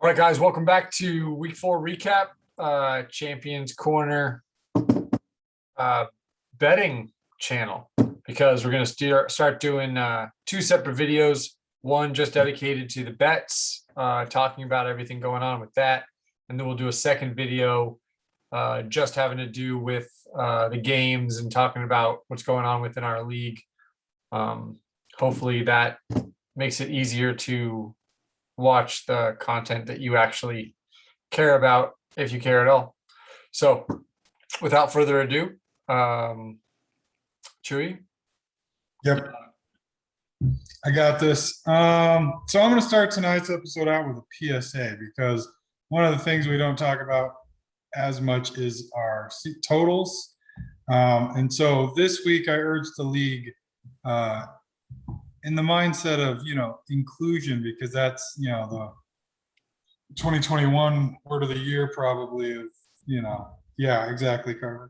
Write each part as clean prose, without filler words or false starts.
All right, guys, welcome back to week 4 recap, Champions Corner betting channel, because we're going to start doing 2 separate videos. One just dedicated to the bets, talking about everything going on with that. And then we'll do a second video just having to do with the games and talking about what's going on within our league. Hopefully that makes it easier to watch the content that you actually care about, if you care at all. So without further ado, Chewy. Yep. I got this. So I'm going to start tonight's episode out with a PSA, because one of the things we don't talk about as much is our totals. And so this week I urged the league in the mindset of, inclusion, because that's, the 2021 word of the year probably of, yeah, exactly, Carver.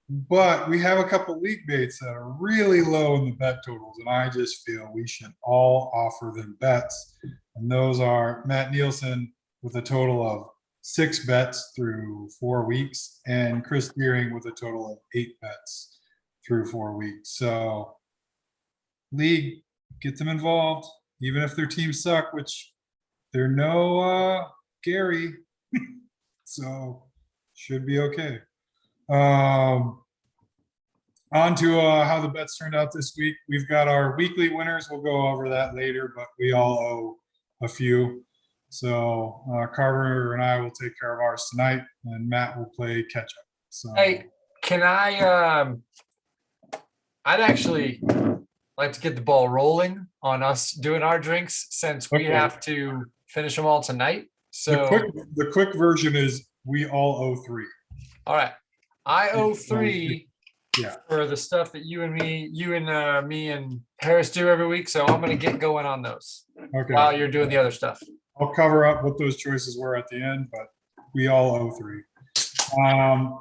But we have a couple league baits that are really low in the bet totals, and I just feel we should all offer them bets. And those are Matt Nielsen with a total of 6 bets through 4 weeks, and Chris Deering with a total of 8 bets through 4 weeks. So league, get them involved, even if their teams suck, which they're no Gary. So should be okay. On to how the bets turned out this week. We've got our weekly winners. We'll go over that later, but we all owe a few. So Carver and I will take care of ours tonight, and Matt will play catch up. So Hey, can I'd actually like to get the ball rolling on us doing our drinks, since we have to finish them all tonight. So the quick version is we all owe 3. All right. I owe 3 Yeah. for the stuff that you and me and Harris do every week. So I'm going to get going on those while you're doing the other stuff. I'll cover up what those choices were at the end, but we all owe 3.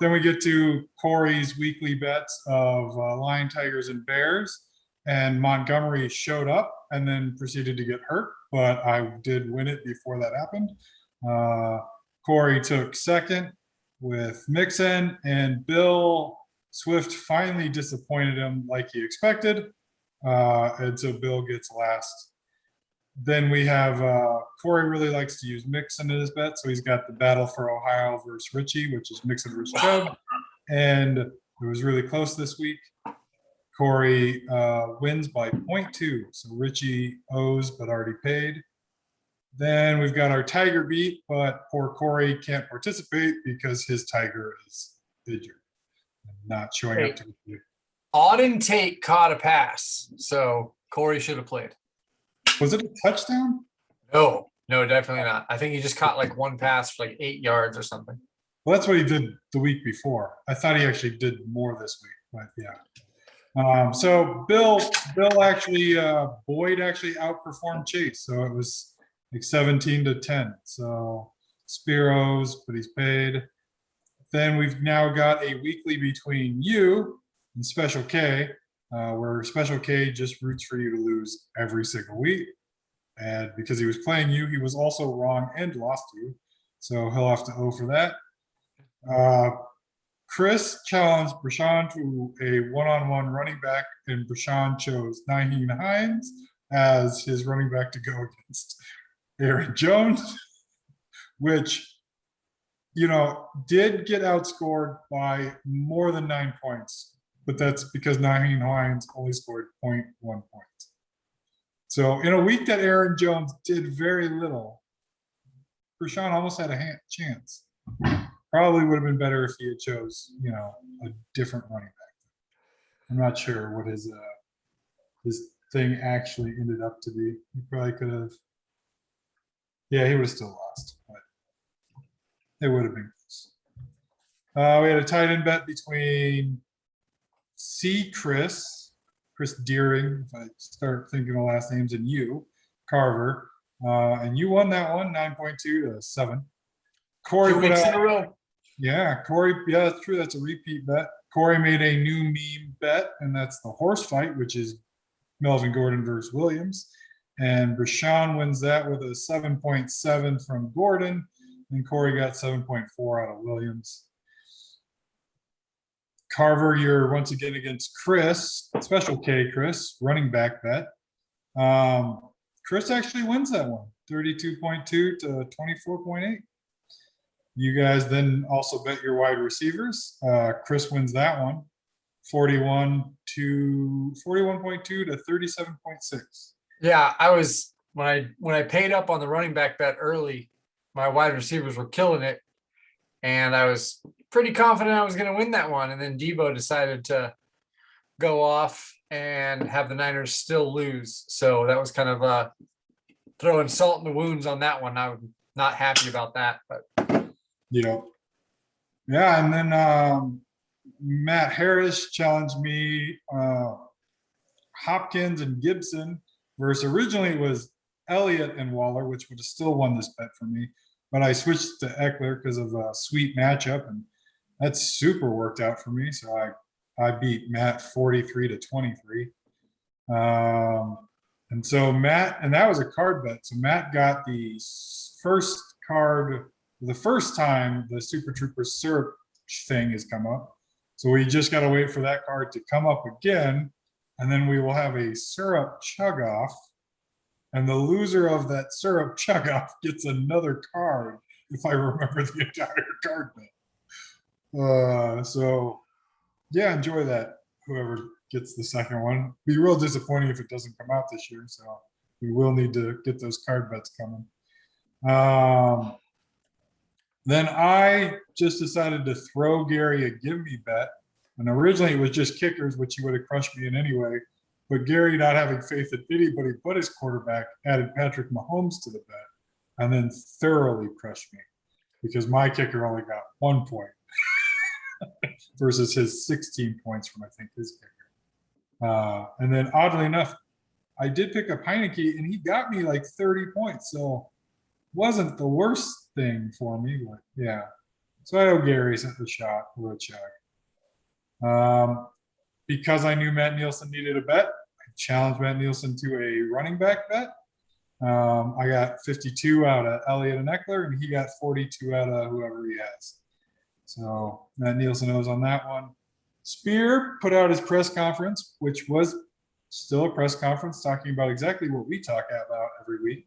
Then we get to Corey's weekly bets of Lion, Tigers, and Bears. And Montgomery showed up and then proceeded to get hurt, but I did win it before that happened. Corey took second with Mixon, and Bill Swift finally disappointed him like he expected. And so Bill gets last. Then we have Corey really likes to use Mixon in his bet. So he's got the battle for Ohio versus Richie, which is Mixon versus Chubb. And it was really close this week. Corey wins by 0.2. So Richie owes but already paid. Then we've got our Tiger beat, but poor Corey can't participate because his Tiger is injured and not showing up to the game. Auden Tate caught a pass, so Corey should have played. Was it a touchdown? No, definitely not. I think he just caught like one pass for like 8 yards or something. Well, that's what he did the week before. I thought he actually did more this week, but yeah. So Bill actually, Boyd actually outperformed Chase. So it was like 17-10. So Spiros, but he's paid. Then we've now got a weekly between you and Special K, where Special K just roots for you to lose every single week. And because he was playing you, he was also wrong and lost you. So he'll have to owe for that. Chris challenged Brashawn to a one-on-one running back, and Brashawn chose Nyheim Hines as his running back to go against Aaron Jones, which, did get outscored by more than 9 points, but that's because Nyheim Hines only scored 0.1 points. So in a week that Aaron Jones did very little, Brashawn almost had a chance. Probably would have been better if he had chose, a different running back. I'm not sure what his thing actually ended up to be. He probably could have. Yeah, he would have still lost, but it would have been close. We had a tight end bet between Chris Deering, if I start thinking of last names, and you, Carver. And you won that one, 9.2 to 7. Corey 2 weeks in a row. Yeah, Corey. Yeah, that's true. That's a repeat bet. Corey made a new meme bet, and that's the horse fight, which is Melvin Gordon versus Williams. And Brashawn wins that with a 7.7 from Gordon, and Corey got 7.4 out of Williams. Carver, you're once again against Chris, Special K Chris, running back bet. Chris actually wins that one, 32.2 to 24.8. You guys then also bet your wide receivers. Chris wins that one, 41.2 to 37.6. Yeah, I was when I paid up on the running back bet early, my wide receivers were killing it, and I was pretty confident I was going to win that one. And then Debo decided to go off and have the Niners still lose. So that was kind of throwing salt in the wounds on that one. I'm not happy about that, but Yeah. And then Matt Harris challenged me Hopkins and Gibson versus originally it was Elliott and Waller, which would have still won this bet for me. But I switched to Eckler because of a sweet matchup, and that super worked out for me. So I beat Matt 43 to 23. And so Matt, and that was a card bet. So Matt got the first card, the first time the Super Trooper syrup thing has come up. So we just got to wait for that card to come up again. And then we will have a syrup chug off. And the loser of that syrup chug off gets another card, if I remember the entire card bet. So yeah, enjoy that. Whoever gets the second one. Be real disappointing if it doesn't come out this year. So we will need to get those card bets coming. Then I just decided to throw Gary a give me bet. And originally it was just kickers, which he would have crushed me in anyway. But Gary, not having faith in anybody but his quarterback, added Patrick Mahomes to the bet and then thoroughly crushed me because my kicker only got 1 point versus his 16 points from, I think, his kicker. And then oddly enough, I did pick up Heineke and he got me like 30 points. So wasn't the worst thing for me, but yeah. So I owe Gary a shot or a check. Because I knew Matt Nielsen needed a bet, I challenged Matt Nielsen to a running back bet. I got 52 out of Elliott and Eckler, and he got 42 out of whoever he has. So Matt Nielsen owes on that one. Spear put out his press conference, which was still a press conference talking about exactly what we talk about every week,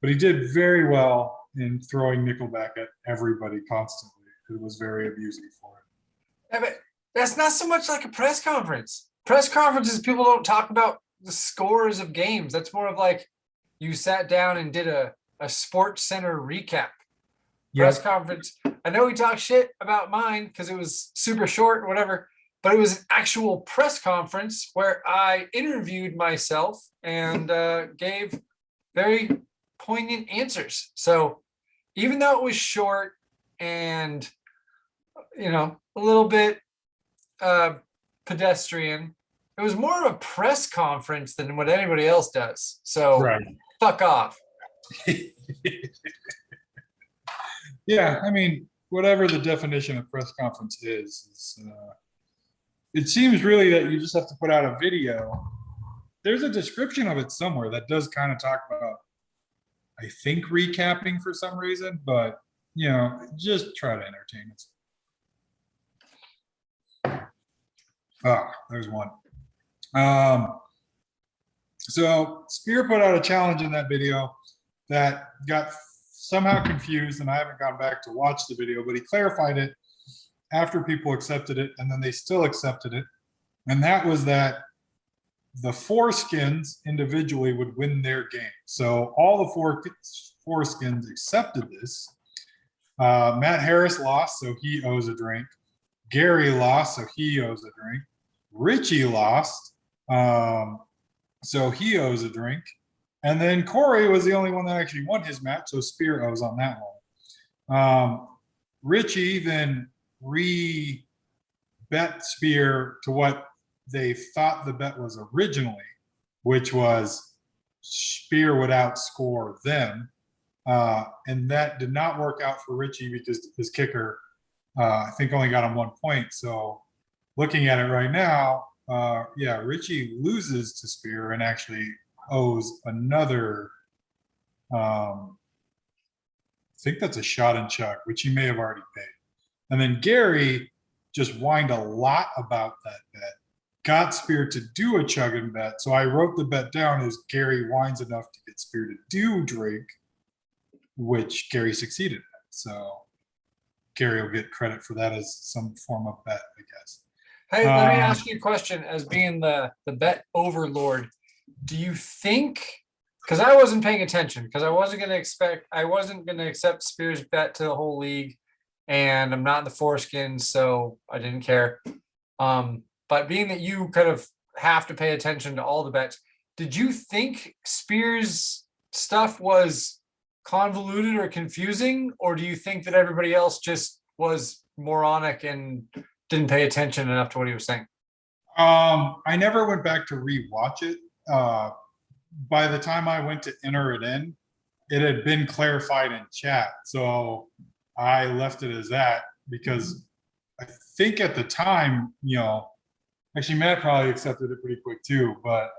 but he did very well in throwing Nickelback at everybody constantly. It was very abusing for him. yeah, but that's not so much like a press conference. Press conferences, people don't talk about the scores of games. That's more of like you sat down and did a Sports Center recap. Press conference. I know we talked shit about mine because it was super short or whatever, but it was an actual press conference where I interviewed myself and gave very poignant answers. So even though it was short and, you know, a little bit pedestrian, it was more of a press conference than what anybody else does. So Right. Fuck off. Yeah, I mean, whatever the definition of press conference is it seems really that you just have to put out a video. There's a description of it somewhere that does kind of talk about, I think, recapping for some reason, but you know, just try to entertain us. There's one. So Spear put out a challenge in that video that got somehow confused, and I haven't gone back to watch the video, but he clarified it after people accepted it, and then they still accepted it. And that was that the foreskins individually would win their game. So all the foreskins accepted this. Matt Harris lost, so he owes a drink. Gary lost, so he owes a drink. Richie lost, so he owes a drink. And then Corey was the only one that actually won his match, so Spear owes on that one. Richie then re-bet Spear to what they thought the bet was originally, which was Spear would outscore them. And that did not work out for Richie because his kicker, I think, only got him 1 point. So looking at it right now, Richie loses to Spear and actually owes another, I think that's a shot and chuck, which he may have already paid. And then Gary just whined a lot about that bet. Got Spear to do a chug and bet. So I wrote the bet down as Gary whines enough to get Spear to do drink, which Gary succeeded at. So Gary will get credit for that as some form of bet, I guess. Hey, let me ask you a question as being the bet overlord. Do you think, because I wasn't paying attention, because I wasn't going to accept Spears' bet to the whole league, and I'm not in the foreskin, so I didn't care. But being that you kind of have to pay attention to all the bets, did you think Spears' stuff was convoluted or confusing, or do you think that everybody else just was moronic and didn't pay attention enough to what he was saying? I never went back to rewatch it. By the time I went to enter it in, it had been clarified in chat. So I left it as that because I think at the time, actually Matt probably accepted it pretty quick too, but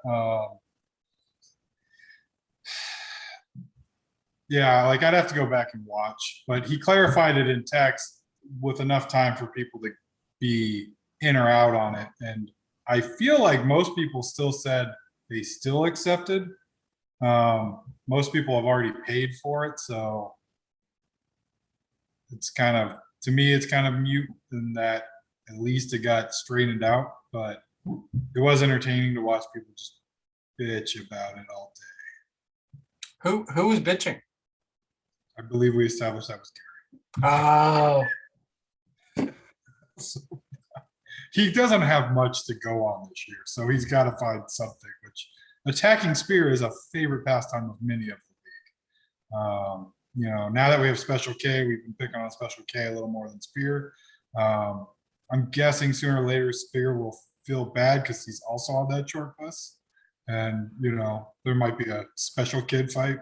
yeah, like I'd have to go back and watch, but he clarified it in text with enough time for people to be in or out on it. And I feel like most people still said they still accepted. Most people have already paid for it. So it's kind of, to me, it's kind of mute in that at least it got straightened out, but it was entertaining to watch people just bitch about it all day. Who was bitching? I believe we established that was Oh, Gary. So, he doesn't have much to go on this year, so he's got to find something, which attacking Spear is a favorite pastime of many of the league. Now that we have Special K, we've been picking on Special K a little more than Spear. I'm guessing sooner or later Spear will feel bad because he's also on that short bus. And, there might be a special kid fight.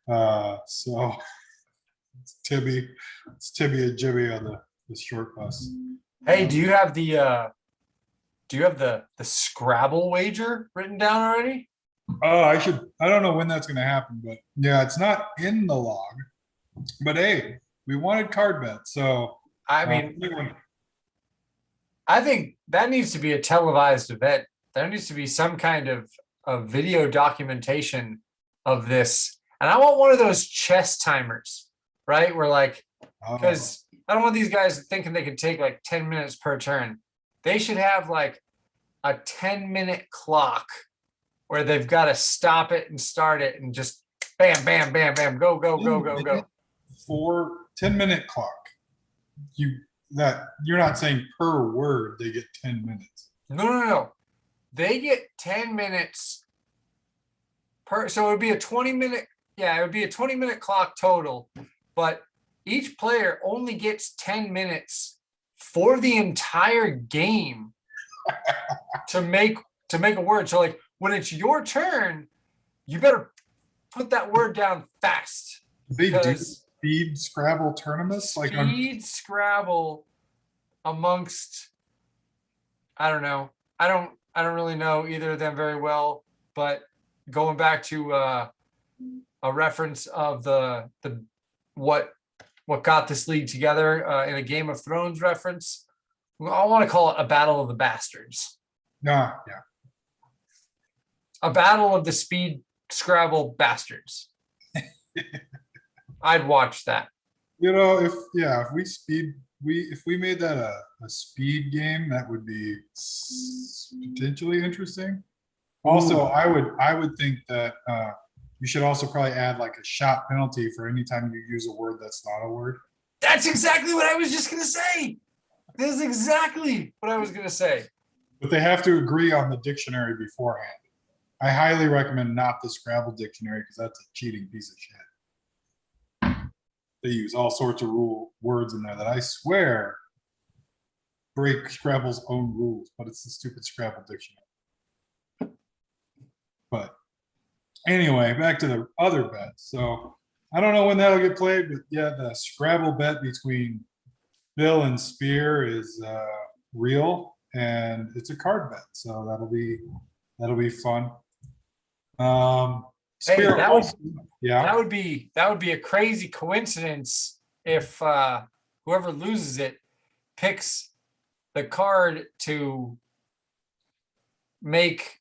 So it's Tibby and Jimmy on the short bus. hey, do you have the Scrabble wager written down already? Oh, I don't know when that's going to happen, but yeah, it's not in the log. But hey, we wanted card bets, so I mean, I think that needs to be a televised event. There needs to be some kind of video documentation of this. And I want one of those chess timers, right? Where because I don't want these guys thinking they can take 10 minutes per turn. They should have a 10-minute clock where they've got to stop it and start it and just bam, bam, bam, bam, go, go, go, go, go. For 10-minute clock, you're not saying per word they get 10 minutes. No. They get 10 minutes per. So it would be a 20-minute. Yeah, it would be a 20-minute clock total, but each player only gets 10 minutes for the entire game to make a word. So when it's your turn, you better put that word down fast. They do speed Scrabble tournaments, speed Scrabble amongst. I don't know. I don't really know either of them very well, but going back to a reference of the what got this league together in a Game of Thrones reference, I want to call it a battle of the bastards. Yeah. A battle of the speed Scrabble bastards. I'd watch that. If we made that a speed game, that would be potentially interesting. Also, I would think that you should also probably add a shot penalty for any time you use a word that's not a word. That's exactly what I was just gonna say. This is exactly what I was gonna say. But they have to agree on the dictionary beforehand. I highly recommend not the Scrabble dictionary because that's a cheating piece of shit. They use all sorts of words in there that I swear break Scrabble's own rules, but it's the stupid Scrabble dictionary. But anyway, back to the other bets. So I don't know when that'll get played, but yeah, the Scrabble bet between Bill and Spear is real, and it's a card bet, so that'll be fun. Hey, Spirit that would also, yeah, that would be a crazy coincidence if whoever loses it picks the card to make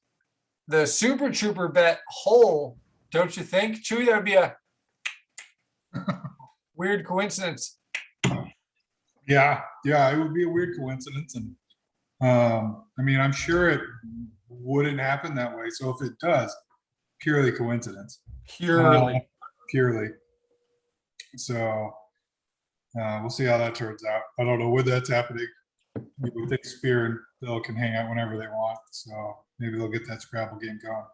the Super Trooper bet whole. Don't you think, Chewy? That would be a weird coincidence. yeah, it would be a weird coincidence. And I mean, I'm sure it wouldn't happen that way. So if it does, purely coincidence. Purely. Purely. So we'll see how that turns out. I don't know when that's happening. You would think Spear and Bill can hang out whenever they want. So maybe they'll get that Scrabble game going.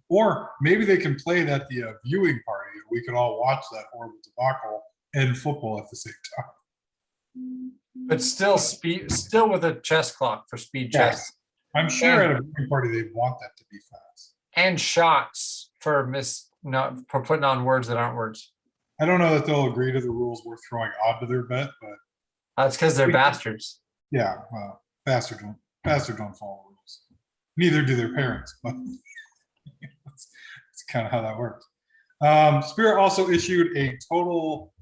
Or maybe they can play it at the viewing party. We could all watch that horrible debacle and football at the same time. But still still with a chess clock for speed Yeah. chess. I'm sure at a viewing party they want that to be fast. And shots for for putting on words that aren't words. I don't know that they'll agree to the rules we're throwing onto their bet, but That's because they're bastards. yeah, well, bastards don't follow rules. Neither do their parents, but that's kind of how that works. Spirit also issued a total,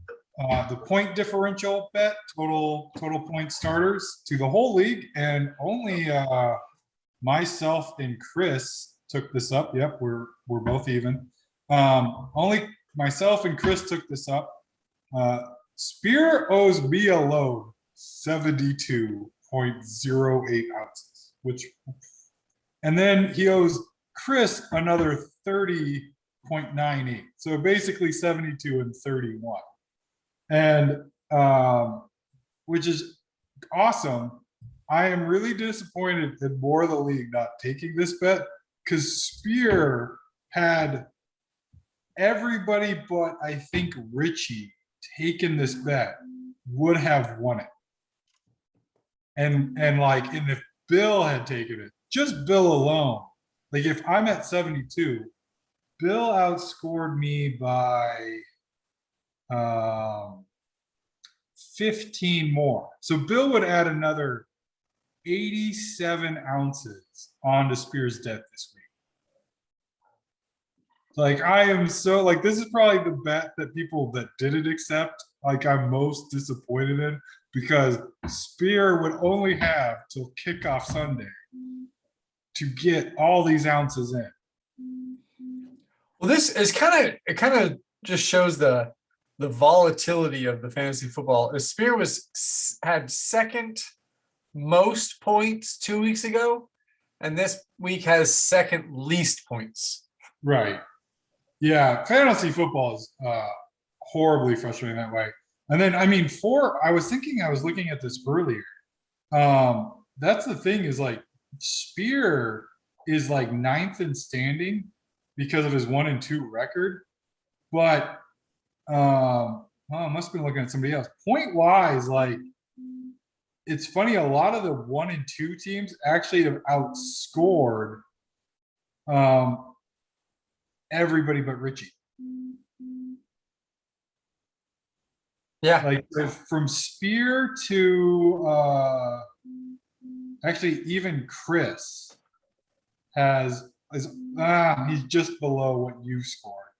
the point differential bet, total point starters to the whole league, and only myself and Chris took this up. Yep, we're both even. Only myself and Chris took this up. Spear owes me alone 72.08 ounces, and then he owes Chris another 30.98. So basically 72 and 31. And which is awesome. I am really disappointed in more of the league not taking this bet because Spear had everybody but I think Richie taken this bet would have won it. And if Bill had taken it, just Bill alone, like if I'm at 72, Bill outscored me by 15 more. So Bill would add another 87 ounces onto Spear's debt this week. Like I am so like this is probably the bet that people that didn't accept like I'm most disappointed in because Spear would only have till kickoff Sunday to get all these ounces in. Well, this is kind of just shows the volatility of the fantasy football. Spear had second most points 2 weeks ago, and this week has second least points. Right. Yeah, fantasy football is horribly frustrating that way. And then, I mean, I was looking at this earlier. That's the thing is like Spear is like 9th in standing because of his 1-2 record. But, I must have been looking at somebody else. Point wise, like, it's funny, a lot of the 1 and 2 teams actually have outscored everybody but Richie. Yeah. Like from Spear to actually even Chris he's just below what you scored.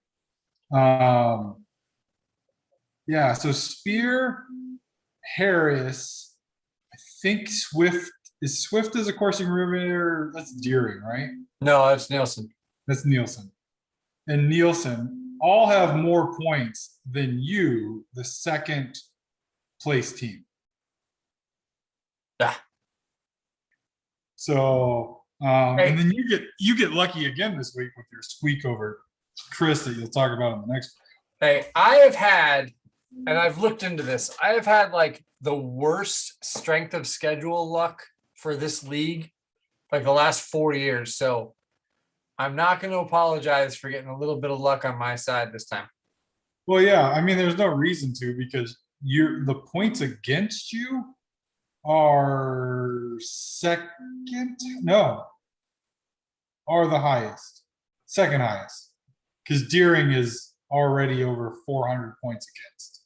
Yeah, so Spear, Harris, I think Swift is a coursing river. That's Deering, right? No, that's Nielsen. That's Nielsen. And Nielsen all have more points than you, the second place team. Yeah. So and then you get lucky again this week with your squeak over Chris that you'll talk about in the next video. Hey, I have had, and I've looked into this, I have had like the worst strength of schedule luck for this league like the last 4 years. So I'm not going to apologize for getting a little bit of luck on my side this time. Well, yeah, I mean, there's no reason to because the points against you are are the highest, second highest, because Deering is already over 400 points against.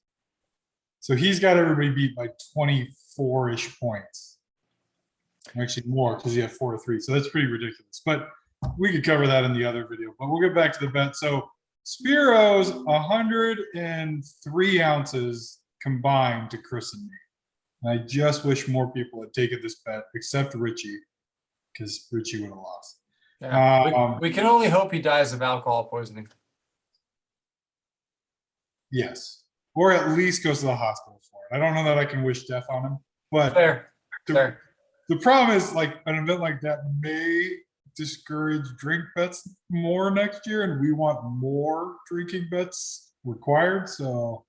So he's got everybody beat by 24-ish points. Actually more because he had 4-3. So that's pretty ridiculous. But we could cover that in the other video, but we'll get back to the bet. So Spiro's 103 ounces combined to Chris and me. And I just wish more people had taken this bet, except Richie, because Richie would have lost. Yeah, we can only hope he dies of alcohol poisoning. Yes. Or at least goes to the hospital for it. I don't know that I can wish death on him, but Fair, the, fair. the problem is like an event like that may discourage drink bets more next year, and we want more drinking bets required. So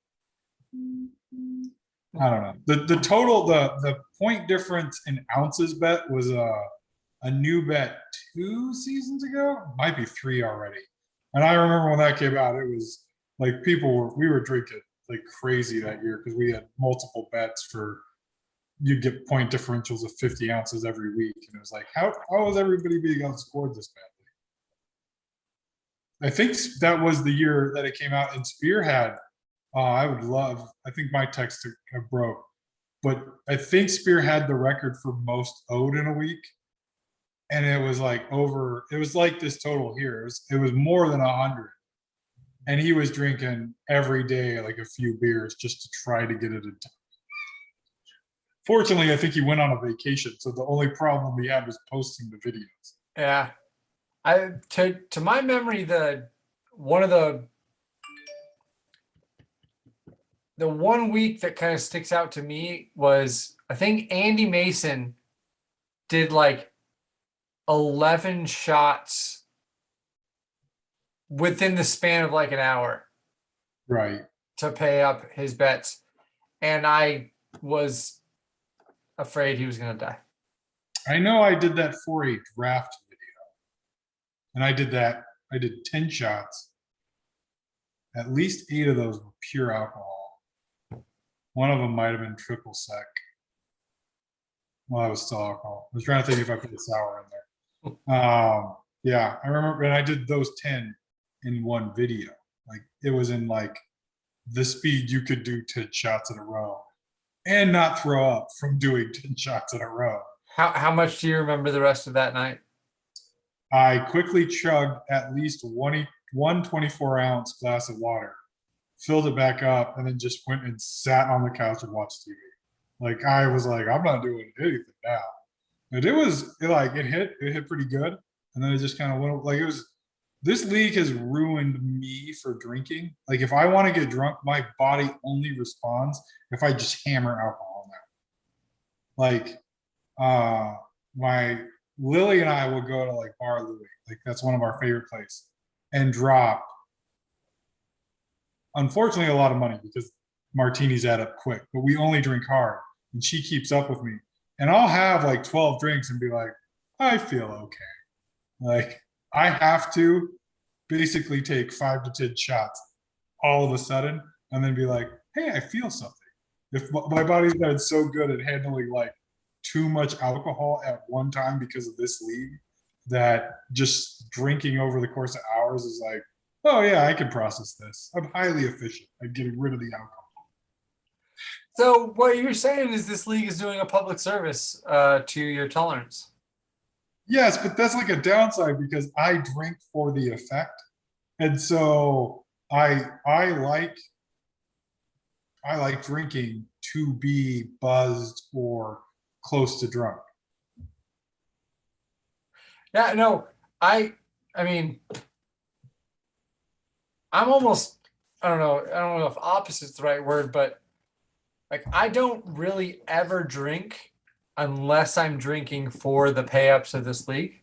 I don't know. The total, the point difference in ounces bet was a new bet 2 seasons ago, might be 3 already. And I remember when that came out, it was like we were drinking like crazy that year because we had multiple bets for you'd get point differentials of 50 ounces every week. And it was like, how is everybody being outscored this badly? I think that was the year that it came out, and Spear had, I think my text broke, but I think Spear had the record for most owed in a week. And it was like it was like this total here. It was more than 100. And he was drinking every day, like a few beers just to try to get it in time. Fortunately, I think he went on a vacation, so the only problem he had was posting the videos. Yeah, to my memory, the 1 week that kind of sticks out to me was I think Andy Mason did like 11 shots within the span of like an hour, right, to pay up his bets, and I was afraid he was going to die. I know I did that for a draft video, and I did 10 shots. At least 8 of those were pure alcohol. One of them might have been triple sec. Well, I was still alcohol. I was trying to think if I put the sour in there. Yeah, I remember, and I did those 10 in one video. Like it was in like the speed you could do 10 shots in a row and not throw up from doing 10 shots in a row. How much do you remember the rest of that night? I quickly chugged at least one 24-ounce glass of water, filled it back up, and then just went and sat on the couch and watched TV. Like I was like, I'm not doing anything now. And it hit pretty good. And then it just kind of went like this league has ruined me for drinking. Like if I want to get drunk, my body only responds if I just hammer alcohol now. Like my Lily and I would go to like Bar Louie, like that's one of our favorite places, and drop unfortunately a lot of money because martinis add up quick, but we only drink hard, and she keeps up with me. And I'll have like 12 drinks and be like, I feel okay. Like I have to basically take 5 to 10 shots all of a sudden and then be like, hey, I feel something. If my body's gotten so good at handling like too much alcohol at one time because of this league that just drinking over the course of hours is like, oh yeah, I can process this. I'm highly efficient at getting rid of the alcohol. So what you're saying is this league is doing a public service to your tolerance. Yes, but that's like a downside because I drink for the effect. And so I like drinking to be buzzed or close to drunk. Yeah, no, I mean, I'm almost, I don't know if opposite's the right word, but like I don't really ever drink unless I'm drinking for the pay-ups of this league.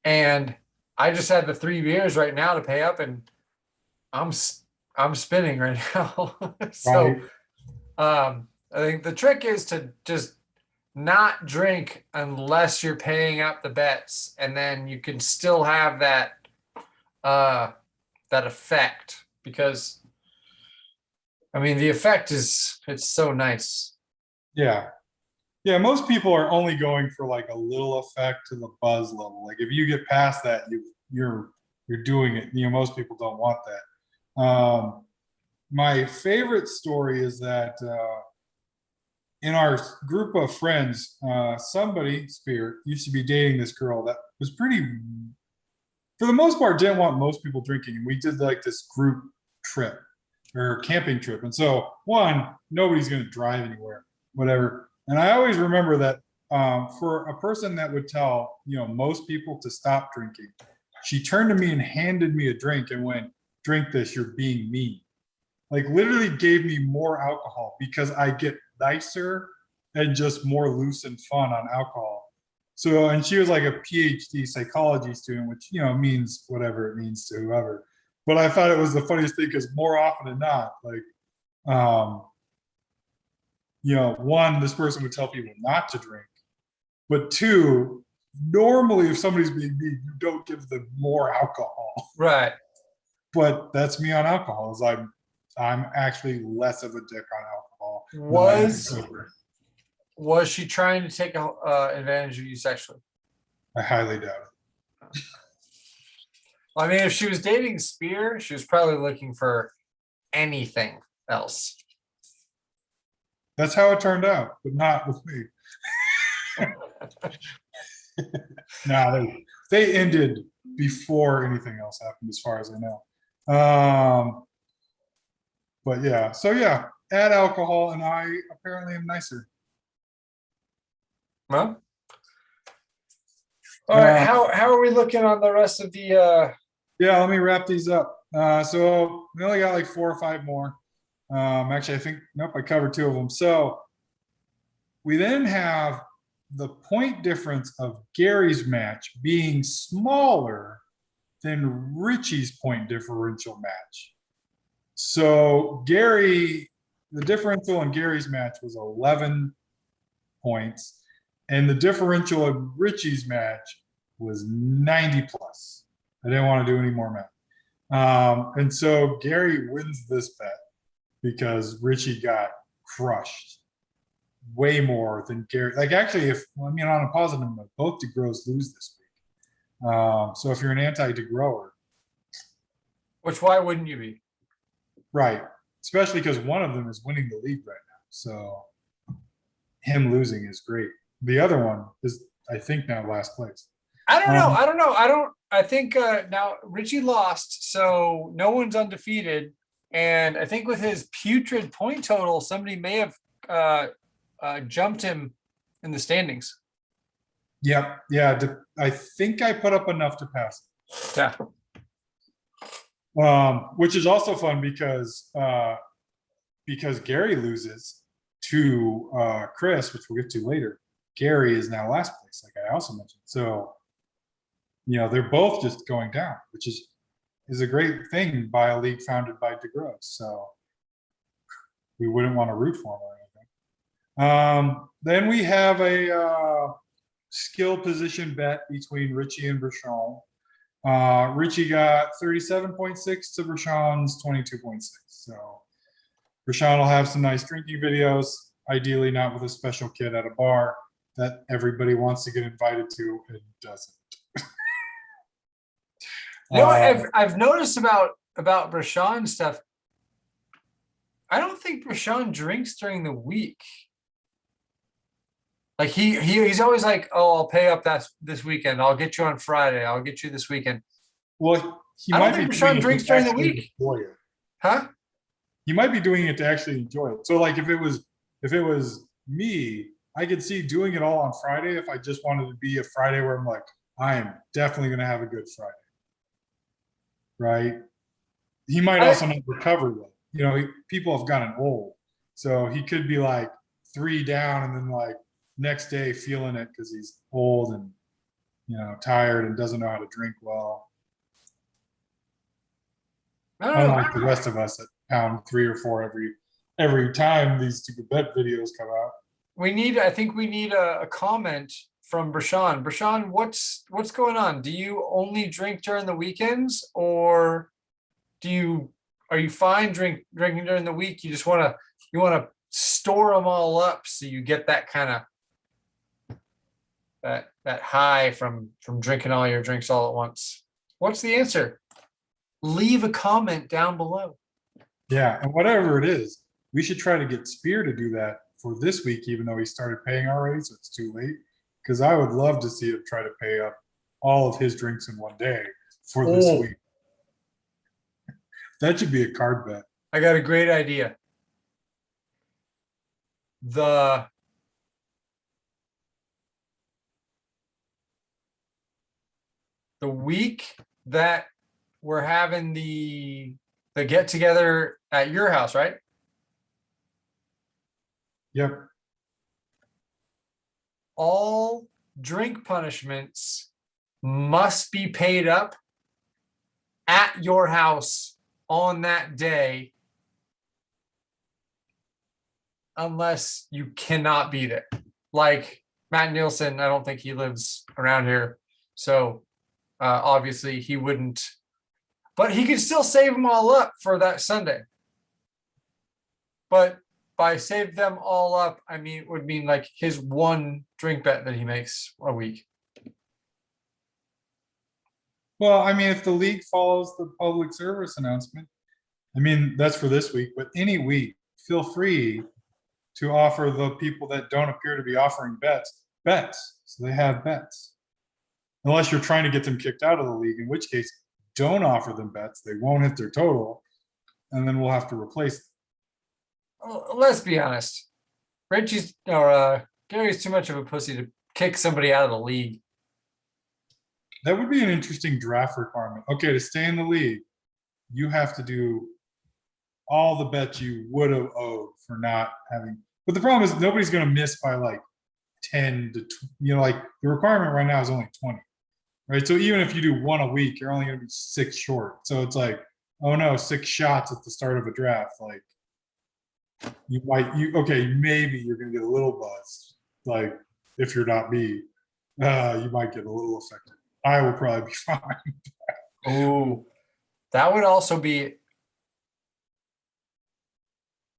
And I just had the 3 beers right now to pay up, and I'm spinning right now. So I think the trick is to just not drink unless you're paying up the bets, and then you can still have that that effect, because I mean the effect it's so nice. Yeah. Yeah, most people are only going for like a little effect to the buzz level. Like if you get past that, you're doing it. You know, most people don't want that. My favorite story is that in our group of friends, somebody, Spear, used to be dating this girl that was pretty, for the most part, didn't want most people drinking. And we did like this group trip or camping trip. And so, one, nobody's going to drive anywhere, whatever. And I always remember that for a person that would tell, most people to stop drinking, she turned to me and handed me a drink and went, "Drink this, you're being mean." Like literally gave me more alcohol because I get nicer and just more loose and fun on alcohol. So, and she was like a PhD psychology student, which, means whatever it means to whoever. But I thought it was the funniest thing because more often than not, like, one, this person would tell people not to drink. But two, normally if somebody's being mean, you don't give them more alcohol. Right. But that's me on alcohol, is I'm actually less of a dick on alcohol. than I am sober. Was she trying to take advantage of you sexually? I highly doubt it. I mean, if she was dating Spear, she was probably looking for anything else. That's how it turned out, but not with me. No, they ended before anything else happened, as far as I know. But yeah, so yeah, add alcohol, and I apparently am nicer. Well, all right. How are we looking on the rest of the? Yeah, let me wrap these up. So we only got like 4 or 5 more. Actually, I think nope, I covered 2 of them. So we then have the point difference of Gary's match being smaller than Richie's point differential match. So the differential in Gary's match was 11 points, and the differential in Richie's match was 90 plus. I didn't want to do any more math. And so Gary wins this bet because Richie got crushed way more than Gary. Like actually, on a positive note, both DeGros lose this week. So if you're an anti-DeGrower, Which why wouldn't you be? right? Especially because one of them is winning the league right now. So him losing is great. The other one is, I think, now last place. I don't know. I think now Richie lost, so no one's undefeated. And I think with his putrid point total, somebody may have jumped him in the standings. Yep. Yeah. I think I put up enough to pass. Yeah. Which is also fun because Gary loses to Chris, which we'll get to later. Gary is now last place, like I also mentioned. So, they're both just going down, which is a great thing by a league founded by DeGros. So we wouldn't want to root for him or anything. Then we have a skill position bet between Richie and Brashon. Richie got 37.6 to Brashon's 22.6. So Brashon will have some nice drinking videos, ideally not with a special kid at a bar that everybody wants to get invited to and doesn't. I've noticed about Brashon stuff. I don't think Brashon drinks during the week. Like he's always like, "Oh, I'll pay up this weekend. I'll get you on Friday. I'll get you this weekend." Well, I don't think Brashon drinks during the week. Huh? He might be doing it to actually enjoy it. So, like, if it was me, I could see doing it all on Friday if I just wanted to be a Friday where I'm like, I am definitely going to have a good Friday. Right? He might also not recover well. People have gotten old. So he could be like 3 down and then like next day feeling it because he's old and, tired and doesn't know how to drink well. Unlike the rest of us that pound 3 or 4 every time these stupid bet videos come out. I think we need a comment from Brashon. Brashon, what's going on? Do you only drink during the weekends, or are you fine drinking during the week? You just want to store them all up so you get that kind of that high from drinking all your drinks all at once. What's the answer? Leave a comment down below. Yeah, and whatever it is, we should try to get Spear to do that for this week, even though he started paying already, so it's too late. Because I would love to see him try to pay up all of his drinks in one day for this Oh. week. That should be a card bet. I got a great idea. The week that we're having the get together at your house, right? Yep. All drink punishments must be paid up at your house on that day unless you cannot be there. Like Matt Nielsen, I don't think he lives around here. So obviously he wouldn't, but he could still save them all up for that Sunday. But by save them all up, I mean, it would mean like his one drink bet that he makes a week. Well, I mean, if the league follows the public service announcement, I mean, that's for this week, but any week, feel free to offer the people that don't appear to be offering bets. So they have bets. Unless you're trying to get them kicked out of the league, in which case, don't offer them bets. They won't hit their total, and then we'll have to replace them. Let's be honest. Gary's too much of a pussy to kick somebody out of the league. That would be an interesting draft requirement. Okay, to stay in the league, you have to do all the bets you would have owed for not having. But the problem is nobody's going to miss by like 10 to, like the requirement right now is only 20, right? So even if you do one a week, you're only going to be 6 short. So it's like, oh no, 6 shots at the start of a draft. Like maybe you're going to get a little buzzed. Like if you're not me, you might get a little affected. I will probably be fine. Oh, that would also be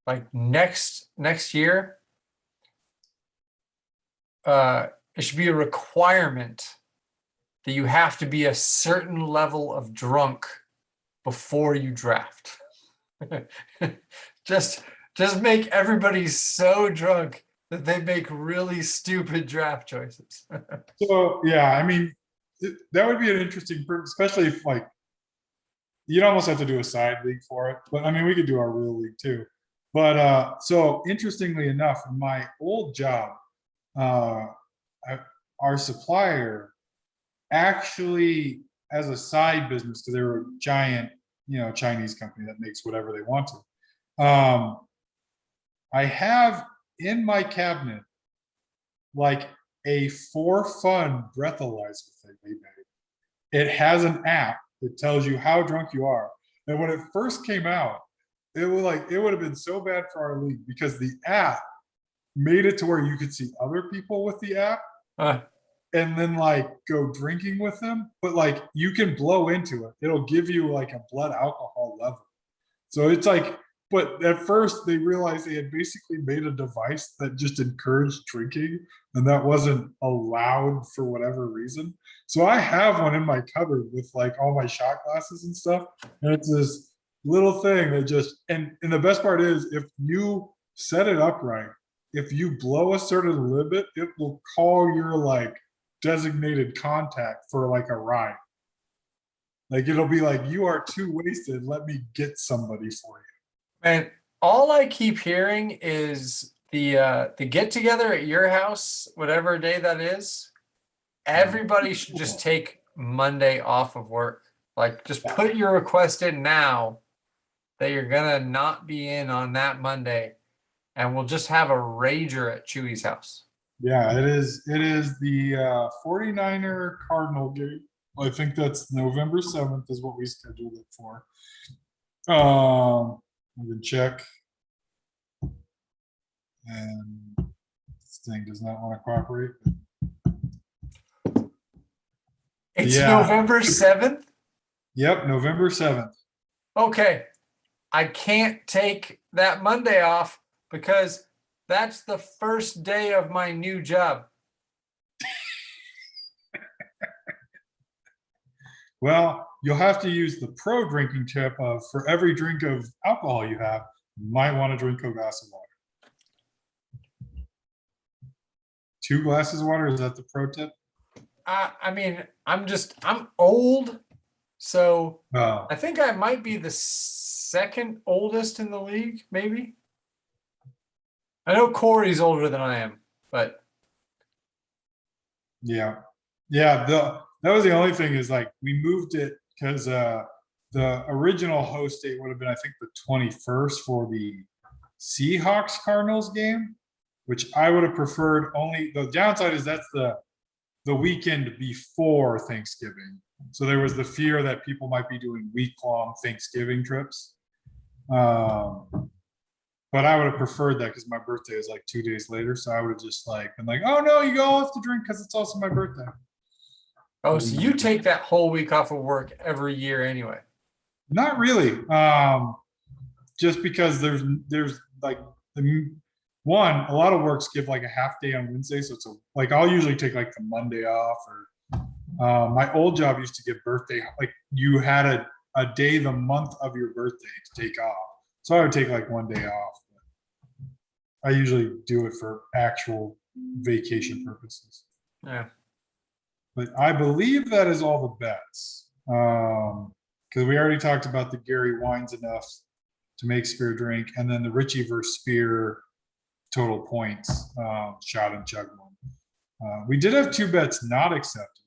like next year. It should be a requirement that you have to be a certain level of drunk before you draft. just make everybody so drunk that they make really stupid draft choices. So yeah, I mean, that would be an interesting, especially if like you'd almost have to do a side league for it. But I mean, we could do our real league too. But so interestingly enough, in my old job, our supplier actually, as a side business, because they're a giant, Chinese company that makes whatever they want to. I have in my cabinet like a for fun breathalyzer thing they made. It has an app that tells you how drunk you are. And when it first came out, it would have been so bad for our league because the app made it to where you could see other people with the app and then like go drinking with them. But like you can blow into it. It'll give you like a blood alcohol level. So it's like, but at first they realized they had basically made a device that just encouraged drinking and that wasn't allowed for whatever reason. So I have one in my cupboard with like all my shot glasses and stuff. And it's this little thing that just, and the best part is if you set it up right, if you blow a certain limit, it will call your like designated contact for like a ride. Like it'll be like, you are too wasted. Let me get somebody for you. And all I keep hearing is the get together at your house, whatever day that is. Everybody should just take Monday off of work. Like just put your request in now that you're gonna not be in on that Monday, and we'll just have a rager at Chewy's house. Yeah, it is the 49er Cardinal game. I think that's November 7th is what we scheduled it for. We can check. And this thing does not want to cooperate. It's November 7th? Yep, November 7th. Okay. I can't take that Monday off because that's the first day of my new job. Well, you'll have to use the pro drinking tip of for every drink of alcohol you have, you might want to drink a glass of water. 2 glasses of water, is that the pro tip? I mean, I'm old, so Uh, I think I might be the second oldest in the league, maybe. I know Corey's older than I am, but yeah, yeah. That was the only thing is like we moved it because the original host date would have been I think the 21st for the Seahawks Cardinals game, which I would have preferred. Only the downside is that's the weekend before Thanksgiving. So there was the fear that people might be doing week-long Thanksgiving trips. But I would have preferred that because my birthday is like 2 days later. So I would have just like been like, oh no, you go off to drink because it's also my birthday. oh, so you take that whole week off of work every year anyway. Not really. Just because there's like one, a lot of works give like a half day on Wednesday. So it's like I'll usually take like the Monday off or my old job used to give birthday, like you had a day the month of your birthday to take off. So I would take like one day off. I usually do it for actual vacation purposes. Yeah. But I believe that is all the bets. Because we already talked about the Gary Wines enough to make Spear drink, and then the Richie versus Spear total points shot and chug one. We did have two bets not accepted.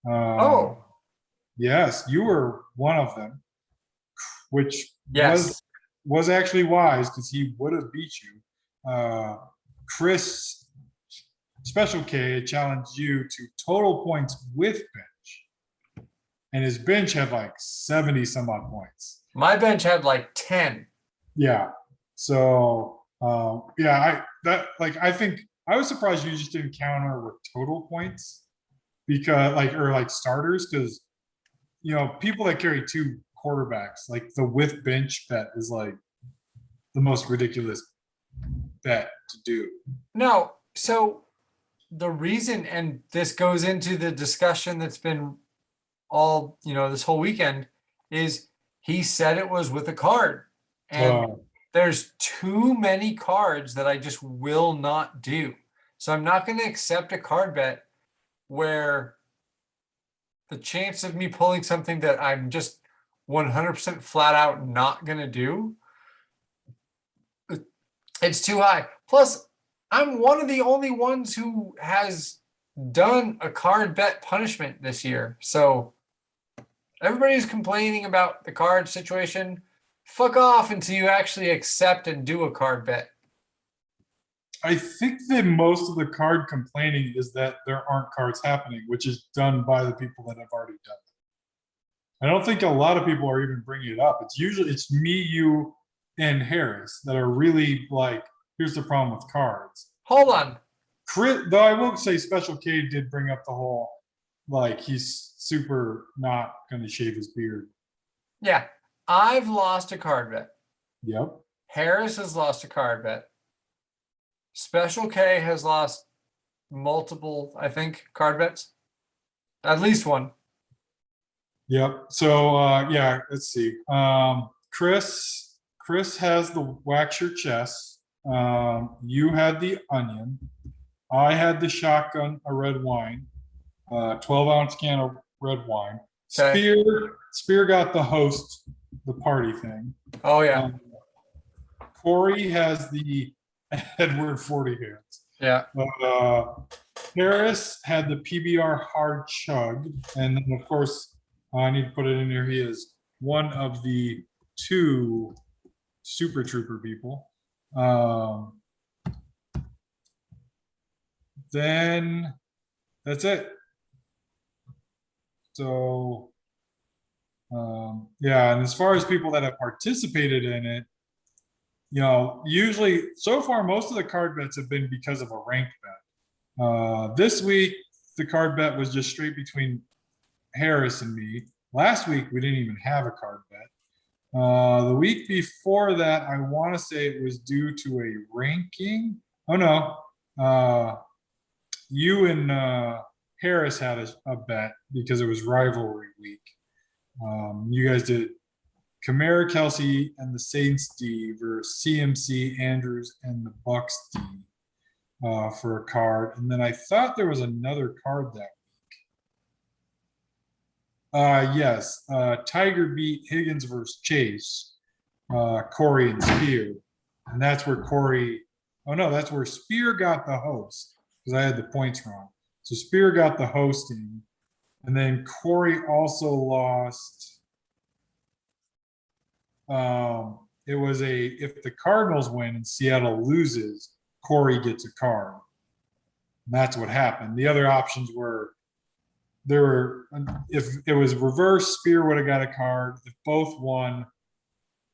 Oh, Yes, you were one of them, which yes. was actually wise because he would have beat you. Chris Special K challenged you to total points with bench, and his bench had like 70 some odd points. My bench had like 10. Yeah. So yeah, I think I was surprised you just didn't counter with total points because like starters because people that carry two quarterbacks like the with bench bet is like the most ridiculous bet to do. No, so the reason, and this goes into the discussion that's been all, this whole weekend, is he said it was with a card. And there's too many cards that I just will not do. So I'm not going to accept a card bet where the chance of me pulling something that I'm just 100% flat out not going to do, it's too high. Plus, I'm one of the only ones who has done a card bet punishment this year. So everybody's complaining about the card situation. Fuck off until you actually accept and do a card bet. I think that most of the card complaining is that there aren't cards happening, which is done by the people that have already done it. I don't think a lot of people are even bringing it up. It's me, you, and Harris that are really like, here's the problem with cards. Hold on. Though I will say Special K did bring up the whole, like, he's super not going to shave his beard. Yeah. I've lost a card bet. Yep. Harris has lost a card bet. Special K has lost multiple, I think, card bets. At least one. Yep. So yeah, let's see. Chris has the wax your chest. You had the onion. I had the shotgun, a red wine, 12-ounce can of red wine. Okay. Spear got the host, the party thing. Oh yeah. Corey has the Edward 40 hands. Yeah. Harris had the PBR hard chug, and then of course I need to put it in here. He is one of the two Super Trooper people. Then that's it. So yeah, and as far as people that have participated in it, usually so far most of the card bets have been because of a ranked bet. This week the card bet was just straight between Harris and me. Last week we didn't even have a card bet. The week before that, I want to say it was due to a ranking. Oh no, you and Harris had a bet because it was rivalry week. You guys did Kamara Kelsey and the Saints D versus CMC Andrews and the Bucks D for a card. And then I thought there was another card that week. Yes, Tiger beat Higgins versus Chase, Corey and Spear. And that's where Corey, oh no, that's where Spear got the host because I had the points wrong. So Spear got the hosting. And then Corey also lost. It was if the Cardinals win and Seattle loses, Corey gets a card. And that's what happened. The other options were if it was reverse, Spear would have got a card. If both won,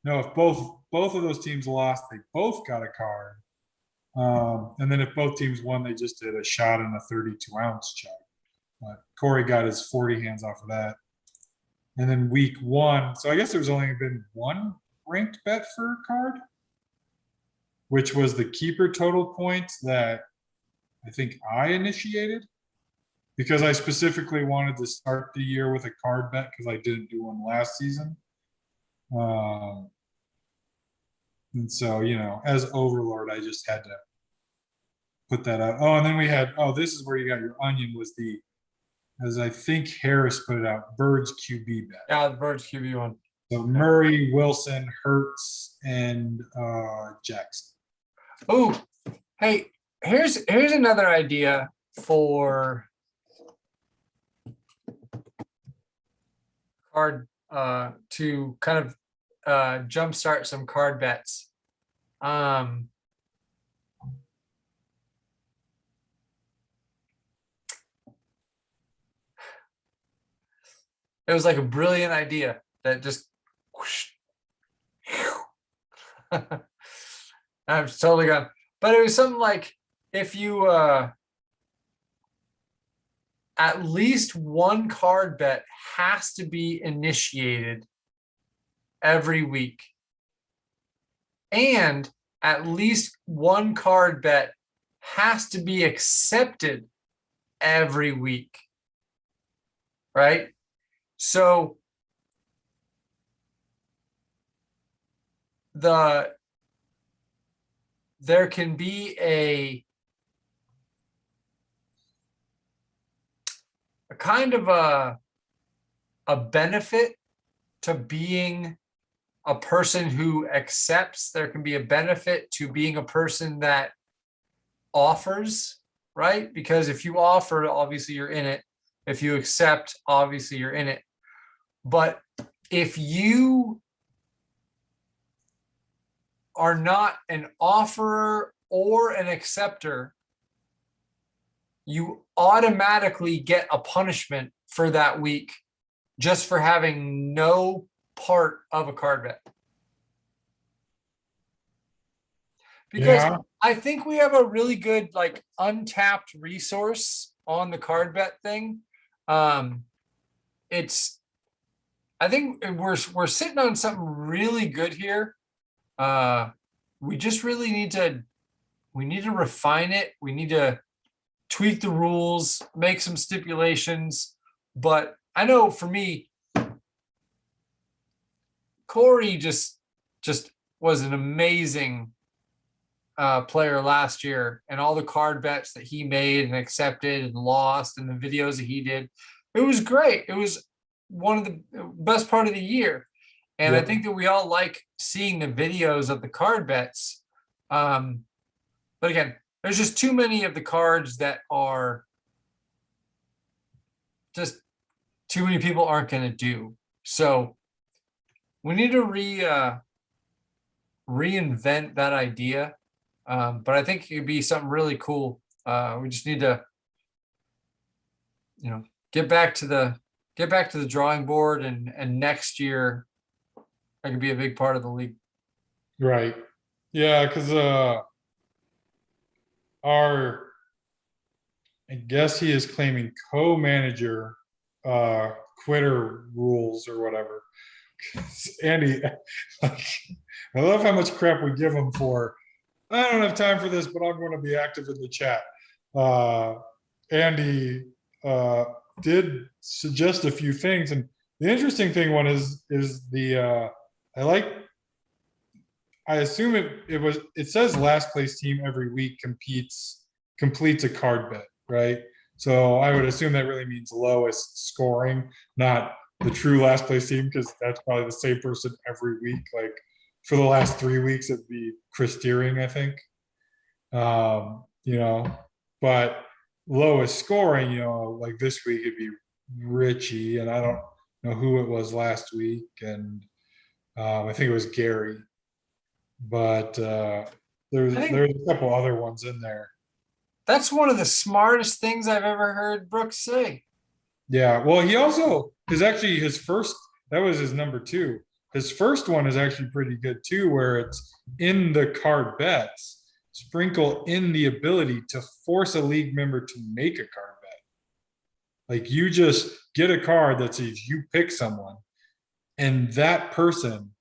no, if both of those teams lost, they both got a card. And then if both teams won, they just did a shot in a 32-ounce check. But Corey got his 40 hands off of that. And then week 1, so I guess there's only been one ranked bet for a card, which was the keeper total points that I think I initiated because I specifically wanted to start the year with a card bet because I didn't do one last season. And so, as overlord, I just had to put that out. Oh, and then we had, this is where you got your onion was as I think Harris put it out, Birds QB bet. Yeah, the Birds QB one. So Murray, Wilson, Hurts, and Jackson. Oh, hey, here's another idea for card to kind of jumpstart some card bets. It was like a brilliant idea that just whoosh, I'm totally gone. But it was something like if you at least one card bet has to be initiated every week. And at least one card bet has to be accepted every week. Right? So there can be a kind of a benefit to being a person who accepts. There can be a benefit to being a person that offers, right? Because if you offer, obviously you're in it. If you accept, obviously you're in it. But if you are not an offerer or an acceptor, you automatically get a punishment for that week just for having no part of a card bet. Because Yeah. I think we have a really good like untapped resource on the card bet thing. I think we're sitting on something really good here. We just really need to refine it. We need to tweak the rules, make some stipulations. But I know for me, Corey just was an amazing player last year, and all the card bets that he made and accepted and lost and the videos that he did, it was great. It was one of the best part of the year. And I think that we all like seeing the videos of the card bets. But again, there's just too many of the cards that are just too many people aren't going to do. So we need to reinvent that idea. But I think it could be something really cool. We just need to, get back to the drawing board, and next year that could be a big part of the league. Right. Yeah, because I guess he is claiming co-manager quitter rules or whatever. Andy, I love how much crap we give him for. I don't have time for this, but I'm going to be active in the chat. Andy did suggest a few things, and the interesting thing one is the I assume it says last place team every week completes a card bet, right? So I would assume that really means lowest scoring, not the true last place team because that's probably the same person every week. Like for the last 3 weeks, it'd be Chris Deering, I think. You know, but lowest scoring, like this week it'd be Richie, and I don't know who it was last week, and I think it was Gary, but there's I think there's a couple other ones in there. that's one of the smartest things I've ever heard Brooks say. Yeah, well, he also is actually his first. That was his number two. His first one is actually pretty good too, where it's in the card bets, sprinkle in the ability to force a league member to make a card bet. Like you just get a card that says you pick someone, and that person,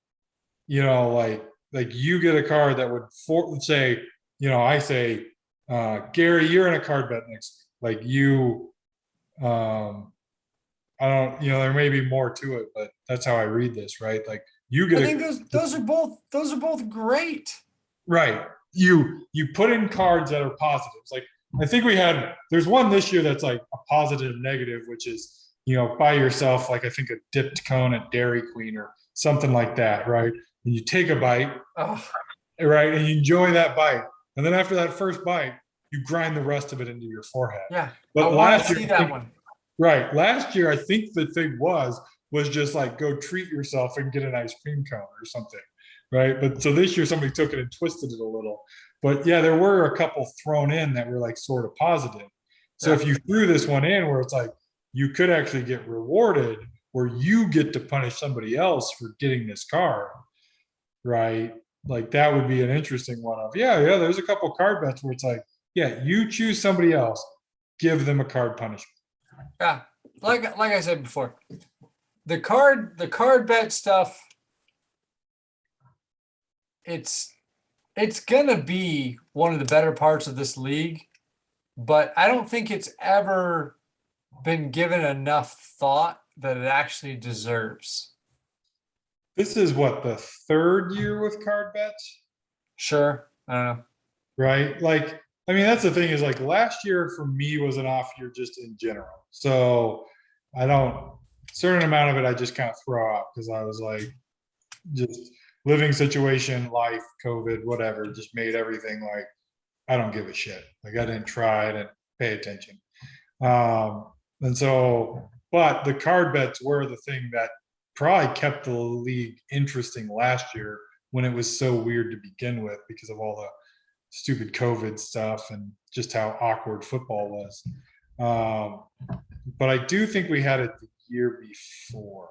like you get a card that would say, I say, Gary, you're in a card bet next week. Like you, I don't, there may be more to it, but that's how I read this, right? Like you get I think those are both great. right. You put in cards that are positives. Like I think there's one this year that's like a positive negative, which is, buy yourself like I think a dipped cone at Dairy Queen or something like that, right? And you take a bite, Oh, right? And you enjoy that bite. And then after that first bite, you grind the rest of it into your forehead. yeah. But I want to last year, see that one. right. Last year, I think the thing was just like go treat yourself and get an ice cream cone or something. Right. But so this year somebody took it and twisted it a little. But yeah, there were a couple thrown in that were like sort of positive. So Yeah. if you threw this one in where it's like you could actually get rewarded where you get to punish somebody else for getting this card, right? Like that would be an interesting one of there's a couple card bets where it's like, yeah, you choose somebody else, give them a card punishment. Yeah. Like I said before, the card bet stuff, it's gonna be one of the better parts of this league, but I don't think it's ever been given enough thought that it actually deserves. This is what the third year with card bets, Sure. I don't know. right? Like, I mean, that's the thing is like last year for me was an off year just in general. So I don't, certain amount of it I just kind of throw out because I was like, just living situation, life, COVID, whatever, just made everything like, I don't give a shit. Like I didn't try, I didn't pay attention. And so, but the card bets were the thing that probably kept the league interesting last year when it was so weird to begin with because of all the stupid COVID stuff and just how awkward football was. But I do think we had it the year before.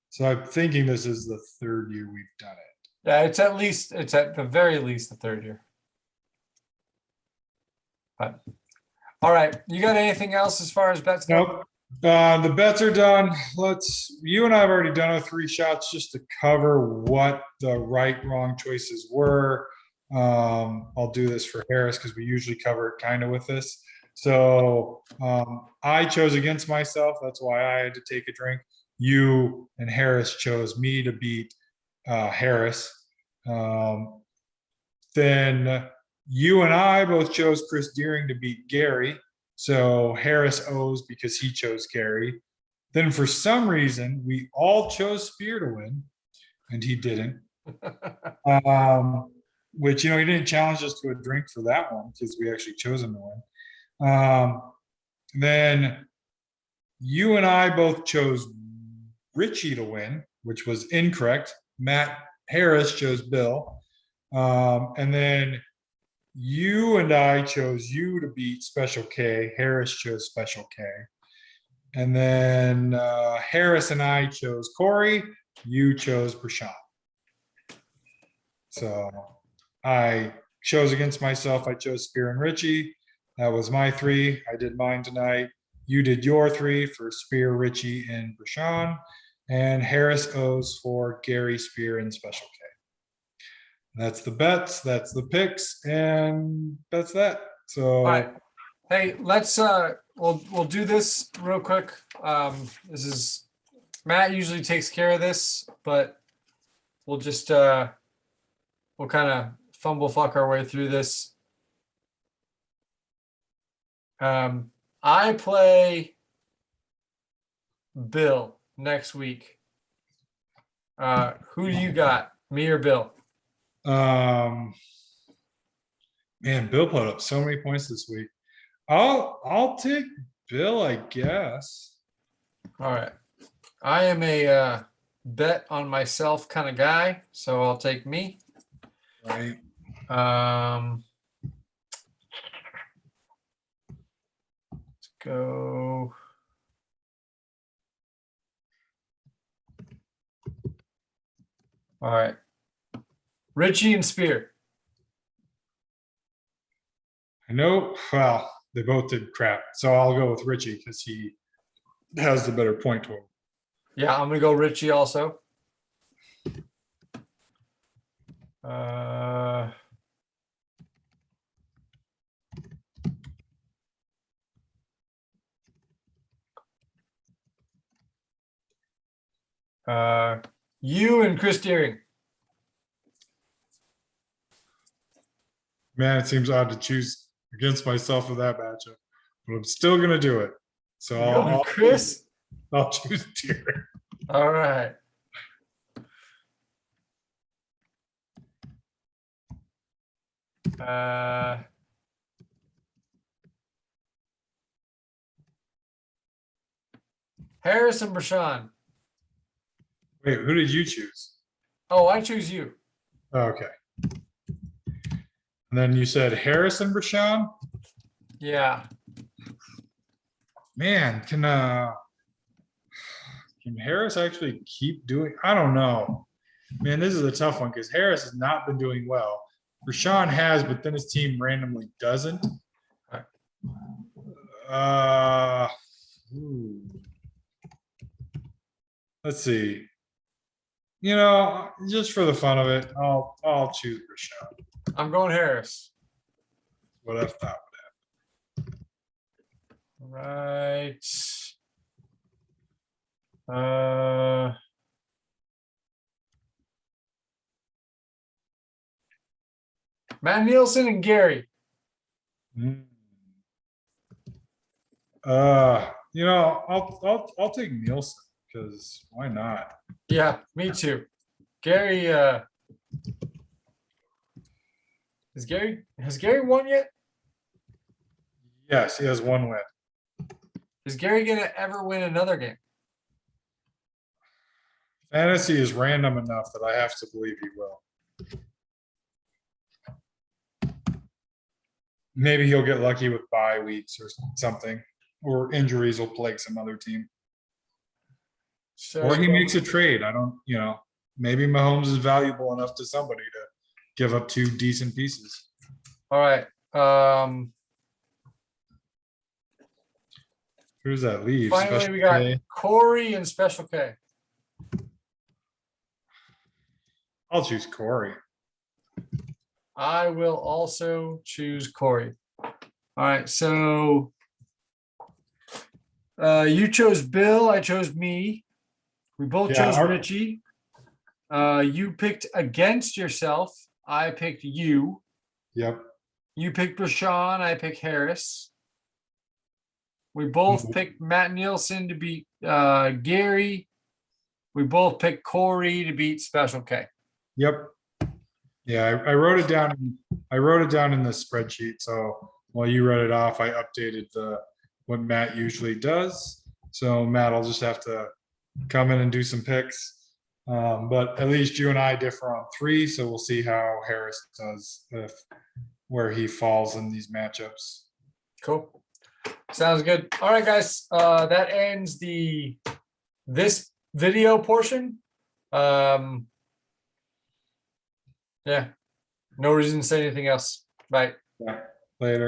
So I'm thinking this is the third year we've done it. Yeah, it's at the very least the third year. But all right, you got anything else as far as bets go? Nope. The bets are done. You and I have already done our 3 shots just to cover what the right, wrong choices were. I'll do this for Harris because we usually cover it kind of with this. So I chose against myself. That's why I had to take a drink. You and Harris chose me to beat Harris. Then you and I both chose Chris Deering to beat Gary. So Harris owes because he chose Gary. Then for some reason, we all chose Spear to win, and he didn't. Which, he didn't challenge us to a drink for that one because we actually chose him to win. Then you and I both chose Richie to win, which was incorrect. Matt Harris chose Bill. And then you and I chose you to beat Special K. Harris chose Special K. And then Harris and I chose Corey. You chose Prashant. So I chose against myself. I chose Spear and Richie. That was my 3. I did mine tonight. You did your 3 for Spear, Richie, and Prashant. And Harris owes for Gary, Spear, and Special K. That's the bets, that's the picks, and that's that. So, All right. Hey, let's we'll do this real quick. This is Matt usually takes care of this, but we'll just we'll kind of fumble fuck our way through this. I play Bill. next week. Who do you got? Me or Bill? Man, Bill put up so many points this week. I'll take Bill, I guess. All right. I am a bet on myself kind of guy, so I'll take me. Right. Let's go. All right. Richie and Spear. I know. Well, they both did crap, so I'll go with Richie because he has the better point total. Yeah, I'm gonna go Richie also. You and Chris Deering. Man, it seems odd to choose against myself with that matchup, but I'm still gonna do it. So You going Chris. I'll choose Deering. All right. Harris and Brashawn. Wait, who did you choose? Oh, I choose you. Okay. And then you said Harrison Brashawn. Yeah. Man, can Harris actually keep doing? I don't know. Man, this is a tough one because Harris has not been doing well. Rashawn has, but then his team randomly doesn't. Ooh. Let's see. You know, just for the fun of it, I'll choose Rashawn. I'm going Harris. What I thought. Right. Matt Nielsen and Gary. You know, I'll take Nielsen because why not? Yeah, me too. Gary, has Gary won yet? Yes, he has one win. Is Gary gonna ever win another game? Fantasy is random enough that I have to believe he will. Maybe he'll get lucky with bye weeks or something, or injuries will plague some other team. So, Or he makes a trade. I don't, you know, maybe Mahomes is valuable enough to somebody to give up 2 decent pieces. all right. Who does that leave? Finally, Special we got K? Corey and Special K. I'll choose Corey. I will also choose Corey. All right, so you chose Bill, I chose me. We both Yeah, chose Richie. You picked against yourself. I picked you. Yep. You picked Brashawn, I picked Harris. We both picked Matt Nielsen to beat Gary. We both picked Corey to beat Special K. Yep. Yeah, I wrote it down. I wrote it down in the spreadsheet. So while you read it off, I updated what Matt usually does. So Matt, I'll just have to come in and do some picks. But at least you and I differ on 3, so we'll see how Harris does where he falls in these matchups. Cool. Sounds good. All right, guys. That ends this video portion. Yeah. No reason to say anything else. Bye. Yeah. Later.